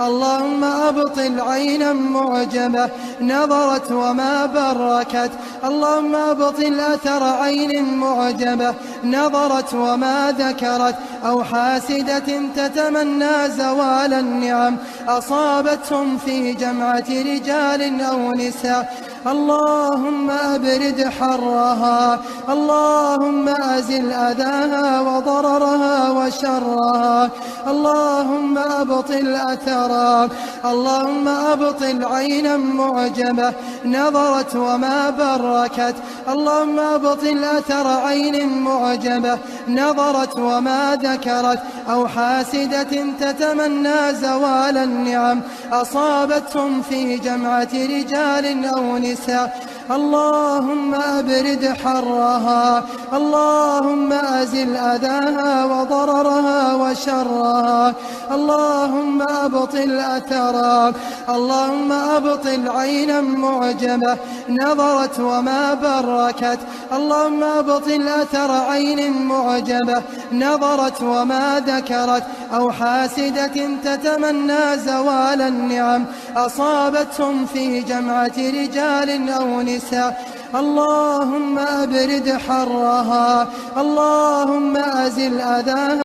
اللهم أبطل عينا معجبة نظرت وما بركت، اللهم أبطل أثر عين معجبة نظرت وما ذكرت، أو حاسدة تتمنى زوال النعم أصابتهم في جمعة رجال أو نساء. اللهم أبرد حرها، اللهم أزل أذاها وضررها وشرها، اللهم أبطل أثرها، اللهم أبطل عينا معجبة نظرت وما بركت، اللهم أبطل أثر عين معجبة نظرت وما ذكرت، أو حاسدة تتمنى زوال النعم أصابتهم في جمعة رجال أو نساء. اللهم أبرد حرها، اللهم أزل أذاها وضررها وشرها، اللهم أبطل أثرها، اللهم أبطل عينا معجبة نظرت وما بركت، اللهم أبطل أثر عين معجبة نظرت وما ذكرت، أو حاسدة تتمنى زوال النعم أصابتهم في جمعة رجال أو نساء. اللهم أبرد حرها، اللهم أزل أذاها